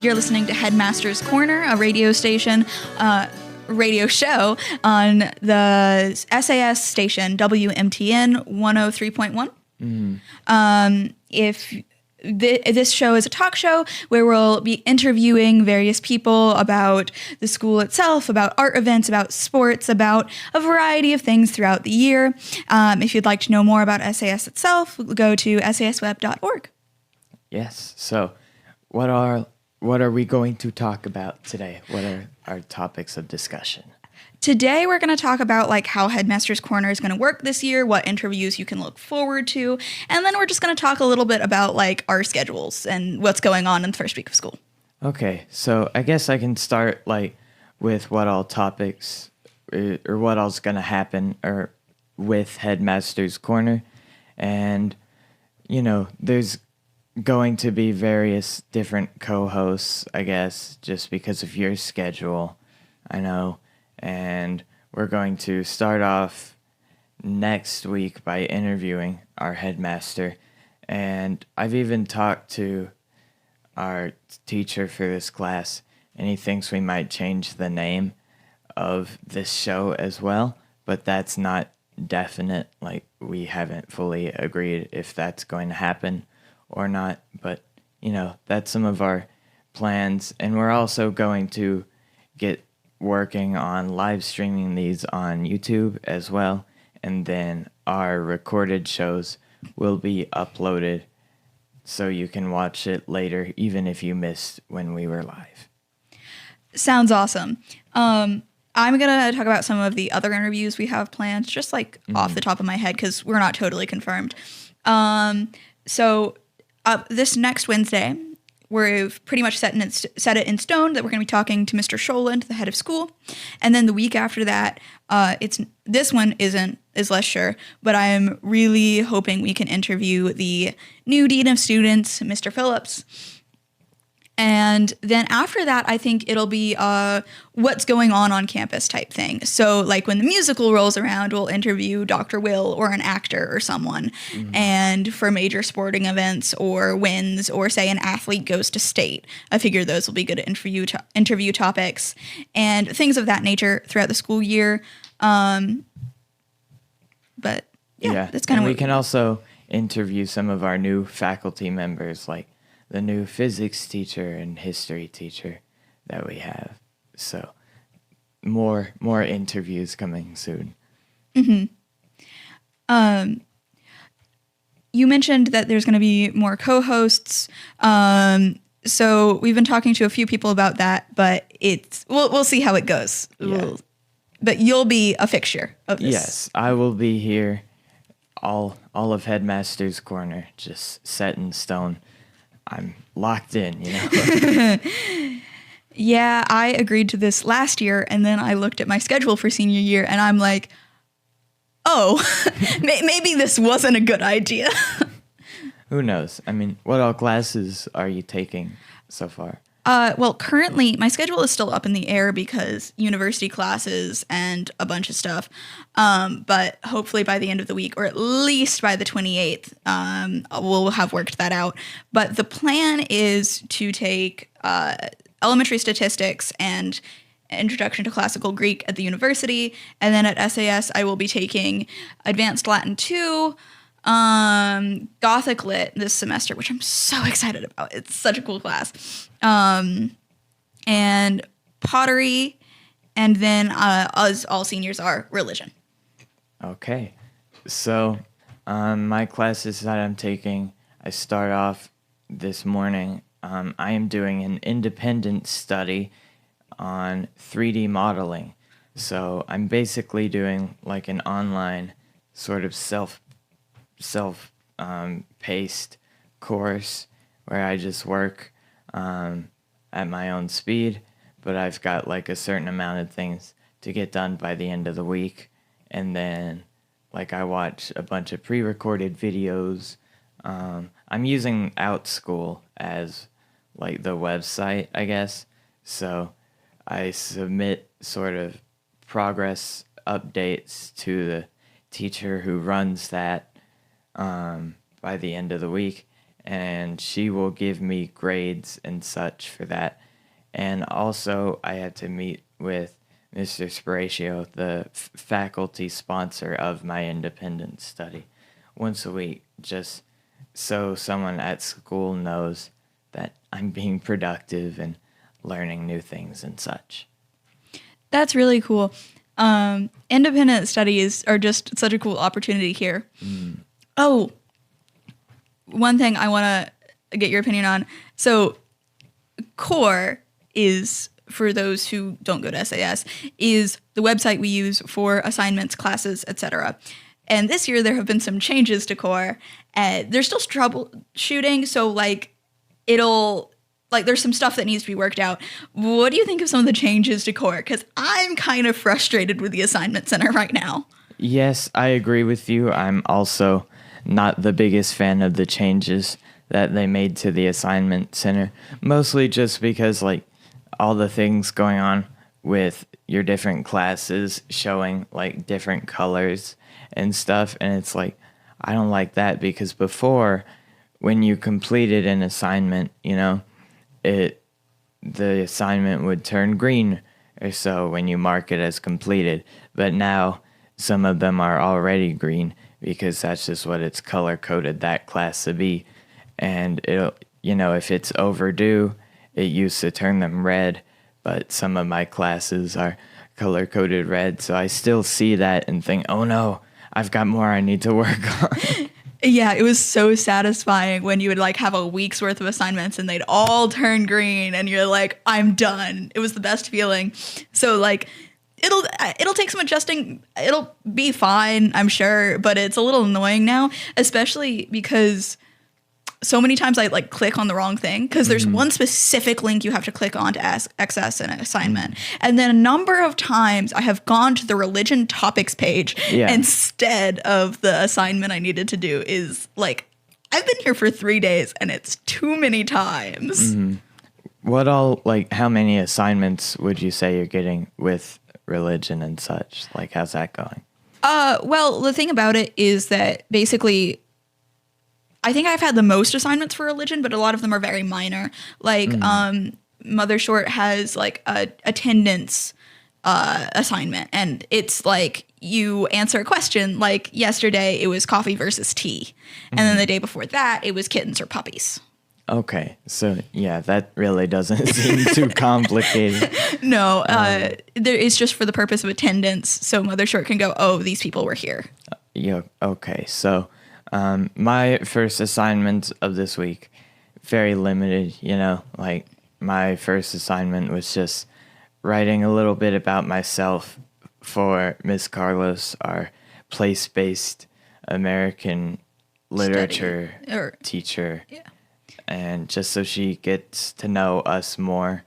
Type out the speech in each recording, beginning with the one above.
You're listening to Headmaster's Corner, a radio station, radio show on the SAS station WMTN 103.1. This show is a talk show where we'll be interviewing various people about the school itself, about art events, about sports, about a variety of things throughout the year. If you'd like to know more about SAS itself, go to sasweb.org. Yes. So what are we going to talk about today? What are our topics of discussion? Today, we're going to talk about how Headmaster's Corner is going to work this year, what interviews you can look forward to, and then we're just going to talk a little bit about our schedules and what's going on in the first week of school. Okay, so I guess I can start with what all topics or what all's going to happen or with Headmaster's Corner, and there's going to be various different co-hosts, I guess, just because of your schedule, I know. And we're going to start off next week by interviewing our headmaster. And I've even talked to our teacher for this class, and he thinks we might change the name of this show as well, but that's not definite. We haven't fully agreed if that's going to happen or not, but that's some of our plans. And we're also going to get working on live streaming these on YouTube as well, and then our recorded shows will be uploaded so you can watch it later even if you missed when we were live. Sounds awesome. I'm gonna talk about some of the other interviews we have planned, just off the top of my head, because we're not totally confirmed. So this next Wednesday, we've pretty much set it in stone that we're going to be talking to Mr. Scholand, the head of school. And then the week after that, this one is less sure, but I'm really hoping we can interview the new dean of students, Mr. Phillips. And then after that, I think it'll be what's going on campus type thing. So when the musical rolls around, we'll interview Dr. Will or an actor or someone. Mm-hmm. And for major sporting events or wins or say an athlete goes to state, I figure those will be good interview topics and things of that nature throughout the school year. But that's kind of what we can also interview some of our new faculty members, the new physics teacher and history teacher that we have. So more interviews coming soon. Mm-hmm. You mentioned that there's going to be more co-hosts. So we've been talking to a few people about that, but we'll see how it goes. Yeah. But you'll be a fixture of this. Yes, I will be here. All of Headmaster's Corner, just set in stone. I'm locked in, Yeah, I agreed to this last year, and then I looked at my schedule for senior year, and I'm like, oh, maybe this wasn't a good idea. Who knows? I mean, what all classes are you taking so far? Well, currently, my schedule is still up in the air because university classes and a bunch of stuff. But hopefully by the end of the week, or at least by the 28th, we'll have worked that out. But the plan is to take elementary statistics and Introduction to Classical Greek at the university. And then at SAS, I will be taking Advanced Latin 2, Gothic Lit this semester, which I'm so excited about. It's such a cool class. And pottery, and then as all seniors are, religion. Okay. So my classes that I'm taking, I start off this morning. I am doing an independent study on 3D modeling. So I'm basically doing an online sort of self-paced course where I just work at my own speed, but I've got a certain amount of things to get done by the end of the week. And then I watch a bunch of pre-recorded videos. I'm using OutSchool as the website, I guess. So I submit sort of progress updates to the teacher who runs that by the end of the week. and she will give me grades and such for that. And also, I had to meet with Mr. Sporatio, the faculty sponsor of my independent study, once a week, just so someone at school knows that I'm being productive and learning new things and such. That's really cool. Independent studies are just such a cool opportunity here. Oh, one thing I want to get your opinion on. So, CORE is, for those who don't go to SAS, is the website we use for assignments, classes, etc. And this year there have been some changes to CORE. There's still troubleshooting, so there's some stuff that needs to be worked out. What do you think of some of the changes to CORE? Because I'm kind of frustrated with the assignment center right now. Yes, I agree with you. I'm also not the biggest fan of the changes that they made to the assignment center, mostly just because all the things going on with your different classes showing different colors and stuff, and it's I don't like that, because before, when you completed an assignment, the assignment would turn green or so when you mark it as completed, but now some of them are already green because that's just what it's color coded that class to be. And it'll, if it's overdue, it used to turn them red, but some of my classes are color coded red, so I still see that and think, oh no, I've got more I need to work on. Yeah, it was so satisfying when you would have a week's worth of assignments and they'd all turn green and you're like, I'm done. It was the best feeling. So it'll take some adjusting. It'll be fine, I'm sure, but it's a little annoying now, especially because so many times I click on the wrong thing, because there's one specific link you have to click on to access an assignment. And then a number of times I have gone to the religion topics page instead of the assignment I needed to do. I've been here for 3 days and it's too many times. How many assignments would you say you're getting with religion and such? How's that going? Well, the thing about it is that basically I think I've had the most assignments for religion, but a lot of them are very minor. Mother Short has a attendance assignment, and it's you answer a question. Yesterday, it was coffee versus tea, and then the day before that, it was kittens or puppies. Okay, so yeah, that really doesn't seem too complicated. No, it's just for the purpose of attendance, so Mother Short can go, oh, these people were here. Yeah. Okay, so. My first assignment of this week, very limited, my first assignment was just writing a little bit about myself for Miss Carlos, our place-based American literature teacher. Yeah. And just so she gets to know us more,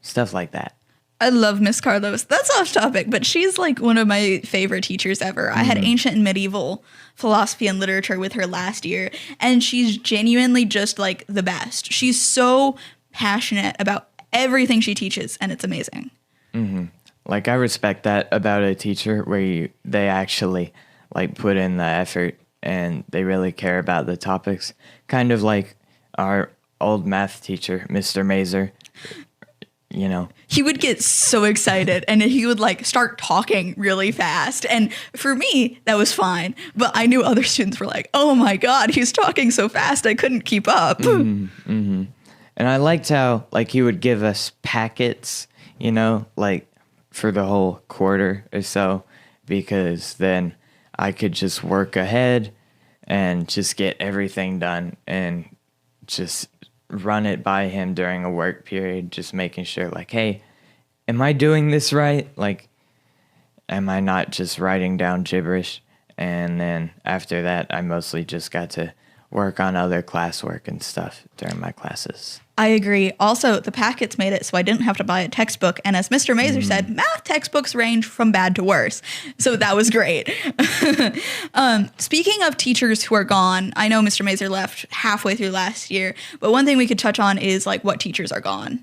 stuff like that. I love Miss Carlos. That's off topic, but she's one of my favorite teachers ever. I had ancient and medieval philosophy and literature with her last year, and she's genuinely just the best. She's so passionate about everything she teaches, and it's amazing. I respect that about a teacher, where they actually put in the effort and they really care about the topics. Kind of like our old math teacher, Mr. Mazer. He would get so excited and he would start talking really fast. And for me, that was fine. But I knew other students were like, oh my God, he's talking so fast, I couldn't keep up. And I liked how he would give us packets, for the whole quarter or so, because then I could just work ahead and just get everything done and just run it by him during a work period, just making sure hey, am I doing this right? Am I not just writing down gibberish? And then after that, I mostly just got to work on other classwork and stuff during my classes. I agree. Also, the packets made it so I didn't have to buy a textbook. And as Mr. Mazer said, math textbooks range from bad to worse. So that was great. Speaking of teachers who are gone, I know Mr. Mazer left halfway through last year, but one thing we could touch on is what teachers are gone.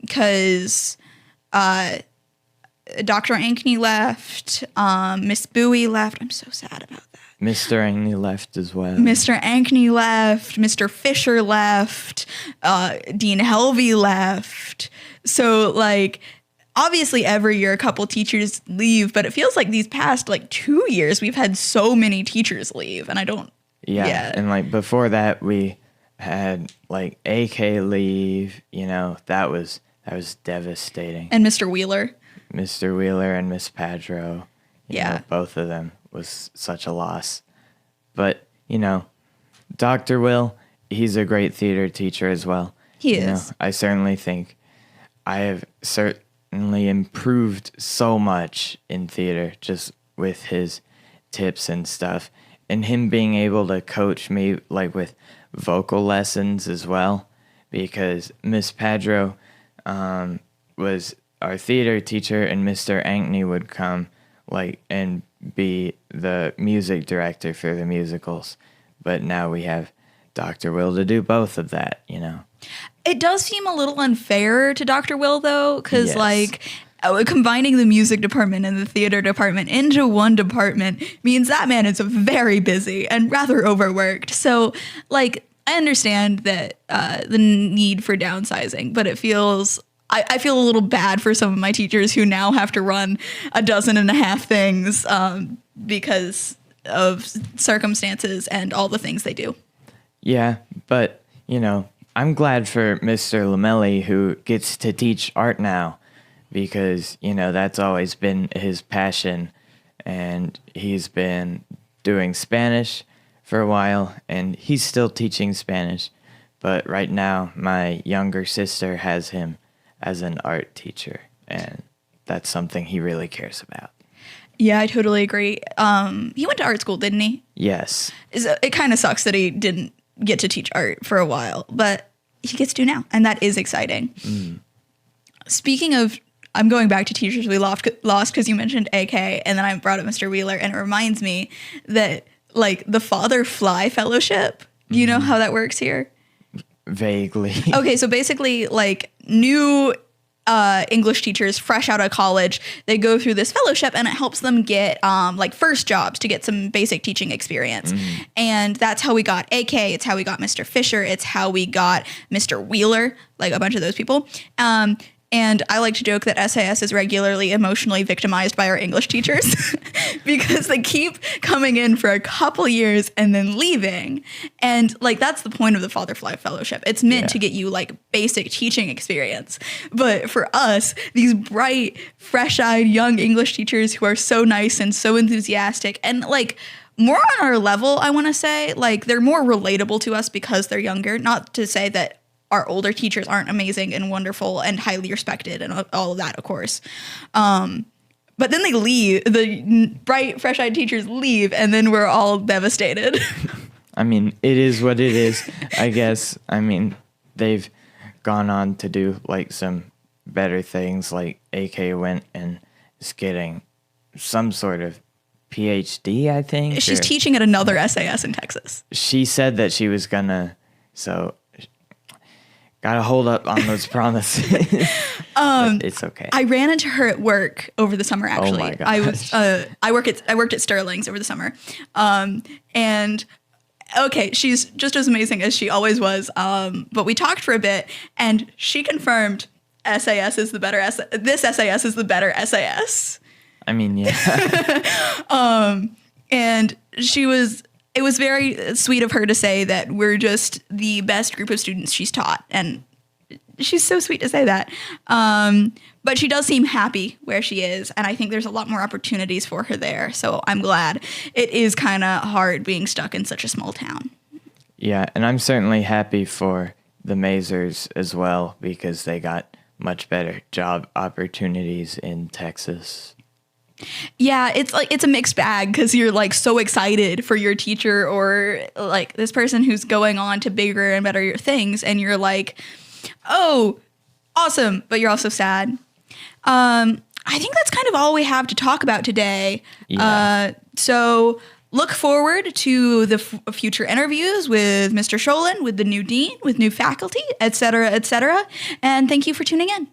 Because Dr. Ankney left, Miss Bowie left. I'm so sad about that. Mr. Ankney left as well. Mr. Ankney left. Mr. Fisher left. Dean Helvey left. So, like, obviously every year a couple teachers leave, but it feels like these past, like, 2 years we've had so many teachers leave, and I don't... Yeah, and, like, before that we had, like, AK leave, you know, that was devastating. And Mr. Wheeler. Mr. Wheeler and Miss Padro. You Yeah. know, both of them was such a loss. But, you know, Dr. Will, he's a great theater teacher as well. He You know, is. I certainly think I have certainly improved so much in theater just with his tips and stuff. And him being able to coach me, like, with vocal lessons as well. Because Miss Padro was our theater teacher, and Mr. Ankney would come, like, and be the music director for the musicals. But now we have Dr. Will to do both of that, you know. It does seem a little unfair to Dr. Will, though, because, Yes. like, combining the music department and the theater department into one department means that man is very busy and rather overworked. So, like, I understand that the need for downsizing, but it feels... I feel a little bad for some of my teachers who now have to run 12 things because of circumstances and all the things they do. Yeah, but, you know, I'm glad for Mr. Lamelli, who gets to teach art now, because, you know, that's always been his passion, and he's been doing Spanish for a while, and he's still teaching Spanish, but right now my younger sister has him as an art teacher, and that's something he really cares about. Yeah, I totally agree. He went to art school, didn't he? Yes. It kind of sucks that he didn't get to teach art for a while, but he gets to now, and that is exciting. Speaking of, I'm going back to teachers we lost because you mentioned AK, and then I brought up Mr. Wheeler, and it reminds me that, like, the Father Fly Fellowship, do you know how that works here? Vaguely. Okay, so basically, like, new English teachers fresh out of college, they go through this fellowship, and it helps them get like first jobs to get some basic teaching experience. And that's how we got AK. It's how we got Mr. Fisher. It's how we got Mr. Wheeler, like a bunch of those people. And I like to joke that SAS is regularly emotionally victimized by our English teachers because they keep coming in for a couple years and then leaving. And, like, that's the point of the Father Fly Fellowship. It's meant to get you, like, basic teaching experience. But for us, these bright, fresh-eyed young English teachers who are so nice and so enthusiastic and, like, more on our level, I want to say, like, they're more relatable to us because they're younger. Not to say that our older teachers aren't amazing and wonderful and highly respected and all of that, of course. But then they leave. The bright, fresh-eyed teachers leave, and then we're all devastated. I mean, it is what it is, I guess. I mean, they've gone on to do, like, some better things. Like, AK went and is getting some sort of PhD, I think. She's teaching at another SAS in Texas. She said that she was gonna, so gotta hold up on those promises. But it's okay. I ran into her at work over the summer. Actually, my gosh. I worked at Sterling's over the summer, and okay, she's just as amazing as she always was. But we talked for a bit, and she confirmed SAS is the better this SAS is the better SAS. I mean, yeah. And it was very sweet of her to say that we're just the best group of students she's taught. And she's so sweet to say that. But she does seem happy where she is. And I think there's a lot more opportunities for her there. So I'm glad. It is kind of hard being stuck in such a small town. Yeah, and I'm certainly happy for the Mazers as well, because they got much better job opportunities in Texas. Yeah, it's like it's a mixed bag because you're like so excited for your teacher or like this person who's going on to bigger and better things, and you're like, oh, awesome, but you're also sad. I think that's kind of all we have to talk about today. Yeah. So look forward to the future interviews with Mr. Sholin, with the new dean, with new faculty, et cetera, and thank you for tuning in.